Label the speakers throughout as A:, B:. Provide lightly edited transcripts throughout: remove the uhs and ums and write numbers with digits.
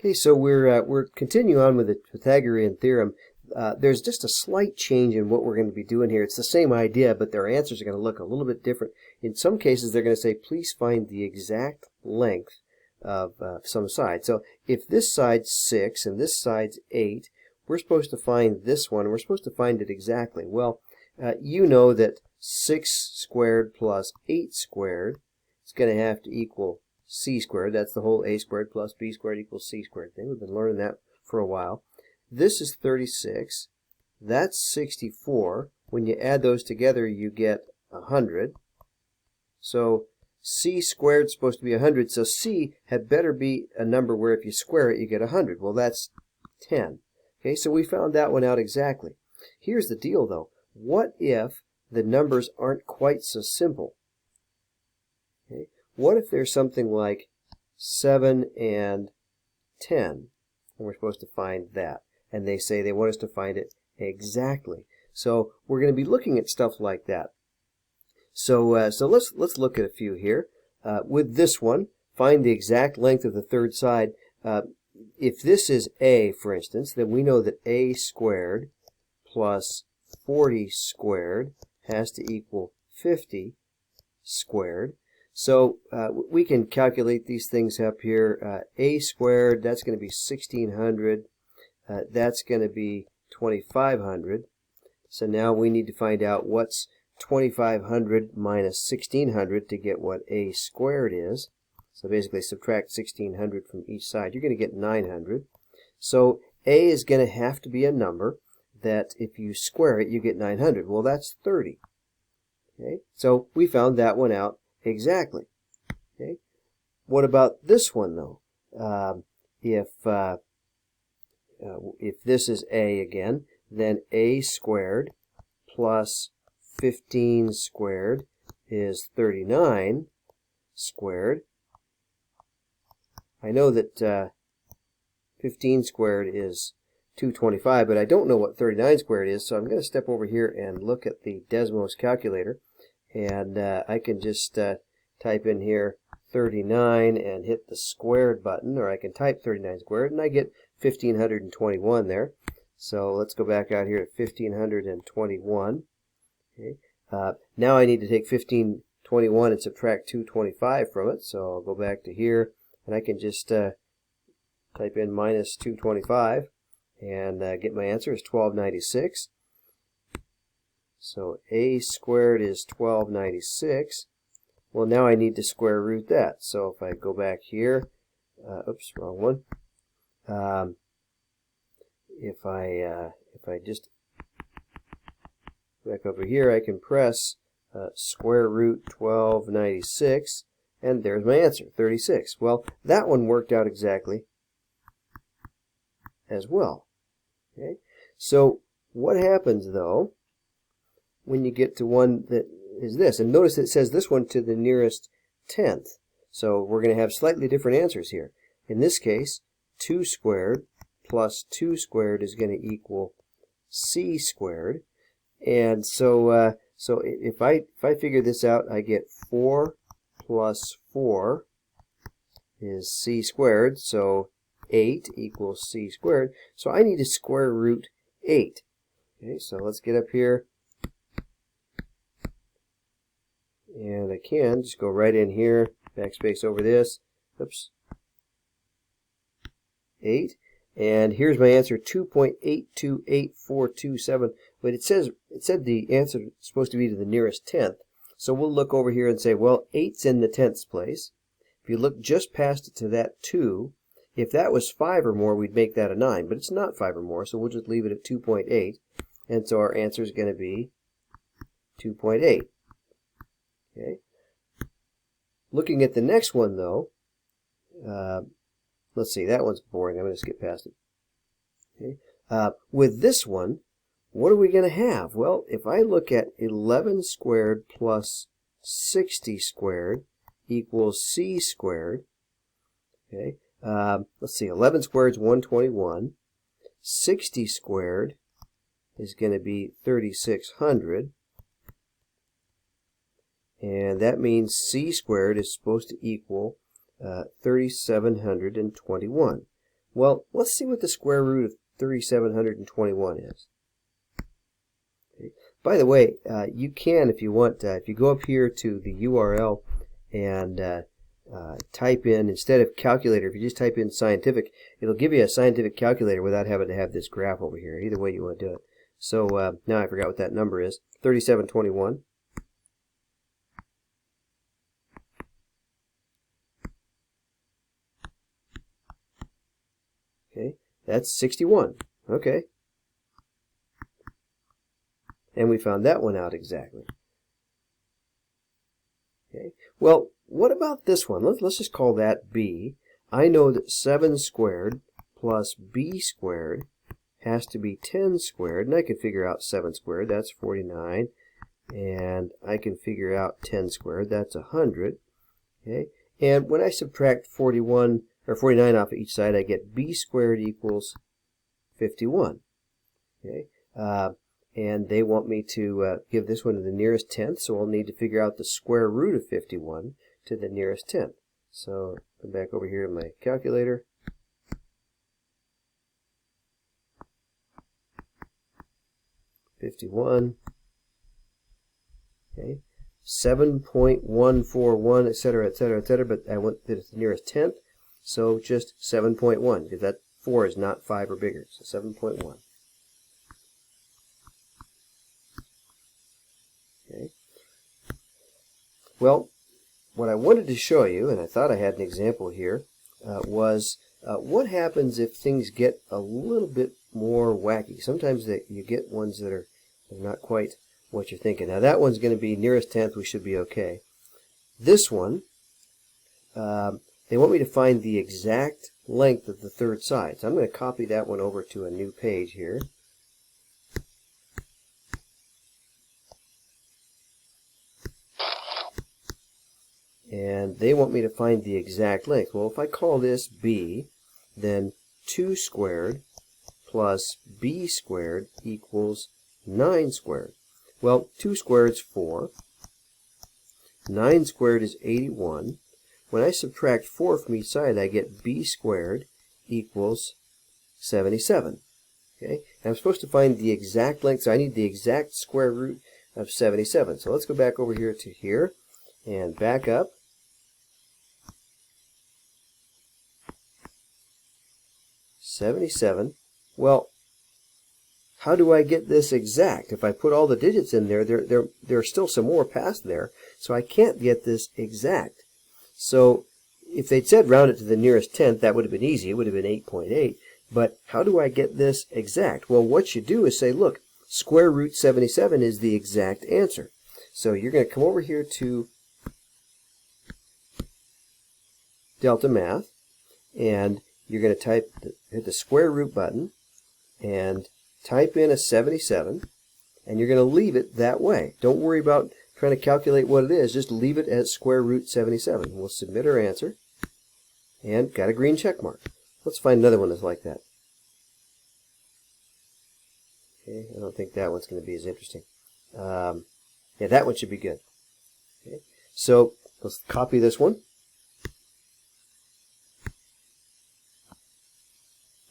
A: Okay, so we're continuing on with the Pythagorean theorem. There's just a slight change in what we're going to be doing here. It's the same idea, but their answers are going to look a little bit different. In some cases, they're going to say, please find the exact length of some side. So if this side's 6 and this side's 8, we're supposed to find this one, and we're supposed to find it exactly. Well, you know that 6 squared plus 8 squared is going to have to equal c squared. That's the whole a squared plus b squared equals c squared thing. We've been learning that for a while. This is 36. That's 64. When you add those together, you get 100. So c squared is supposed to be 100. So c had better be a number where if you square it, you get 100. Well, that's 10. Okay, so we found that one out exactly. Here's the deal, though. What if the numbers aren't quite so simple? Okay. What if there's something like 7 and 10, and we're supposed to find that? And they say they want us to find it exactly. So we're going to be looking at stuff like that. So let's look at a few here. With this one, find the exact length of the third side. If this is a, for instance, then we know that a squared plus 40 squared has to equal 50 squared. So we can calculate these things up here. A squared, that's going to be 1600. That's going to be 2500. So now we need to find out what's 2500 minus 1600 to get what a squared is. So basically subtract 1600 from each side. You're going to get 900. So a is going to have to be a number that if you square it, you get 900. Well, that's 30. Okay, so we found that one out exactly. Okay, what about this one though? If this is a again, then a squared plus 15 squared is 39 squared. I know that 15 squared is 225, but I don't know what 39 squared is, so I'm going to step over here and look at the Desmos calculator. And I can just type in here 39 and hit the squared button, or I can type 39 squared, and I get 1521 there. So let's go back out here to 1521. Okay. Now I need to take 1521 and subtract 225 from it, so I'll go back to here, and I can just type in minus 225 and get my answer is 1296. So a squared is 1296. Well, now I need to square root that. So if I go back here, oops, wrong one. If I just back over here, I can press square root 1296, and there's my answer, 36. Well, that one worked out exactly as well. Okay, so what happens though when you get to one that is this? And notice it says this one to the nearest tenth. So we're going to have slightly different answers here. In this case, 2 squared plus 2 squared is going to equal c squared. And so if I figure this out, I get 4 plus 4 is c squared. So 8 equals c squared. So I need to square root 8. Okay, so let's get up here. And I can just go right in here, backspace over this, oops, 8, and here's my answer, 2.828427, but it said the answer is supposed to be to the nearest tenth, so we'll look over here and say, well, 8's in the tenths place. If you look just past it to that 2, if that was 5 or more, we'd make that a 9, but it's not 5 or more, so we'll just leave it at 2.8, and so our answer is going to be 2.8. Okay. Looking at the next one, though, let's see, that one's boring. I'm going to skip past it. Okay. With this one, what are we going to have? Well, if I look at 11 squared plus 60 squared equals c squared, okay, let's see, 11 squared is 121. 60 squared is going to be 3600. And that means c squared is supposed to equal 3721. Well, let's see what the square root of 3,721 is. Okay. By the way, you can, if you want, if you go up here to the URL and type in, instead of calculator, if you just type in scientific, it'll give you a scientific calculator without having to have this graph over here. Either way you want to do it. So now I forgot what that number is. 3721. Okay, that's 61. Okay. And we found that one out exactly. Okay. Well, what about this one? Let's just call that b. I know that 7 squared plus b squared has to be 10 squared, and I can figure out 7 squared, that's 49, and I can figure out 10 squared, that's 100. Okay, and when I subtract 41 or 49 off of each side, I get b squared equals 51. Okay, and they want me to give this one to the nearest tenth, so I'll need to figure out the square root of 51 to the nearest tenth. So come back over here to my calculator. $51. Okay, 7.141, etc., etc., etc. But I want the nearest tenth, so just 7.1 because that 4 is not 5 or bigger. So 7.1. Okay. Well, what I wanted to show you, and I thought I had an example here, was what happens if things get a little bit more wacky. Sometimes you get ones that are not quite what you're thinking. Now that one's going to be nearest tenth, we should be okay. This one, they want me to find the exact length of the third side. So I'm going to copy that one over to a new page here. And they want me to find the exact length. Well, if I call this b, then 2 squared plus b squared equals 9 squared. Well, 2 squared is 4. 9 squared is 81. When I subtract 4 from each side, I get b squared equals 77. Okay, and I'm supposed to find the exact length, so I need the exact square root of 77. So let's go back over here to here and back up. $77. Well, how do I get this exact? If I put all the digits in there, there are still some more past there, so I can't get this exact. So if they'd said round it to the nearest tenth, that would have been easy. It would have been 8.8. But how do I get this exact? Well, what you do is say, look, square root 77 is the exact answer. So you're going to come over here to Delta Math, and you're going to hit the square root button and type in a 77, and you're going to leave it that way. Don't worry about trying to calculate what it is. Just leave it at square root 77. We'll submit our answer, and got a green check mark. Let's find another one that's like that. Okay, I don't think that one's going to be as interesting. Yeah, that one should be good. Okay, so let's copy this one.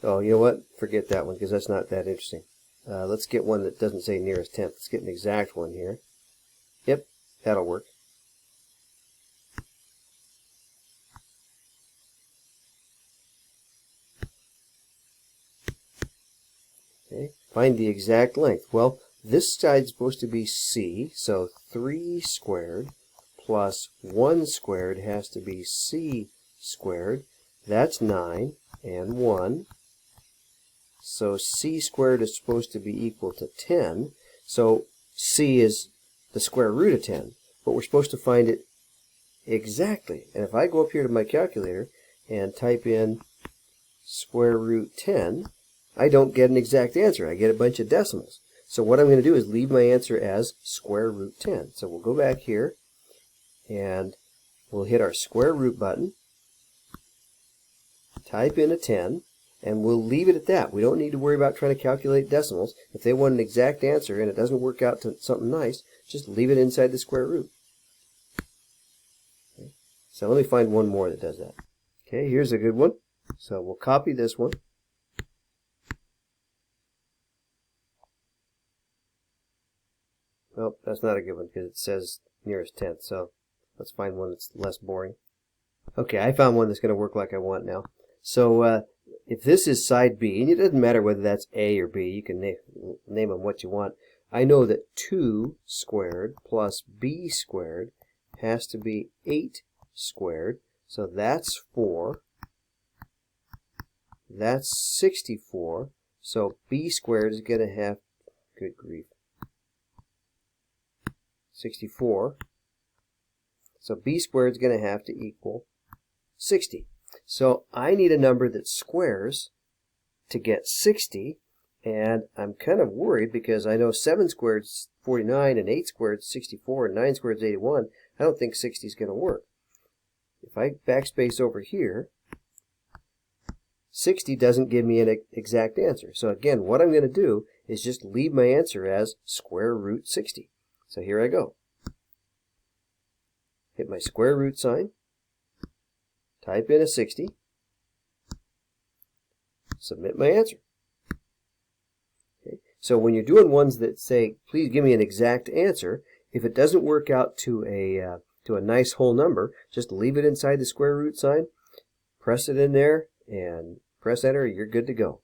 A: Oh, you know what? Forget that one because that's not that interesting. Let's get one that doesn't say nearest tenth. Let's get an exact one here. Yep, that'll work. Okay, find the exact length. Well, this side's supposed to be c, so 3 squared plus 1 squared has to be c squared. That's 9 and 1. So c squared is supposed to be equal to 10. So c is the square root of 10. But we're supposed to find it exactly. And if I go up here to my calculator and type in square root 10, I don't get an exact answer. I get a bunch of decimals. So what I'm going to do is leave my answer as square root 10. So we'll go back here and we'll hit our square root button, type in a 10, and we'll leave it at that. We don't need to worry about trying to calculate decimals. If they want an exact answer and it doesn't work out to something nice, just leave it inside the square root. Okay. So let me find one more that does that. Okay, here's a good one. So we'll copy this one. Oh, that's not a good one because it says nearest tenth. So let's find one that's less boring. Okay, I found one that's going to work like I want now. So if this is side B, and it doesn't matter whether that's A or B, you can name them what you want. I know that 2 squared plus B squared has to be 8 squared. So that's 4. That's 64. So B squared is going to have, good grief, 64. So B squared is going to have to equal 60. So I need a number that squares to get 60, and I'm kind of worried because I know 7 squared is 49, and 8 squared is 64, and 9 squared is 81. I don't think 60 is going to work. If I backspace over here, 60 doesn't give me an exact answer. So again, what I'm going to do is just leave my answer as square root 60. So here I go. Hit my square root sign. Type in a 60. Submit my answer. Okay. So when you're doing ones that say, please give me an exact answer, if it doesn't work out to a nice whole number, just leave it inside the square root sign, press it in there, and press enter. You're good to go.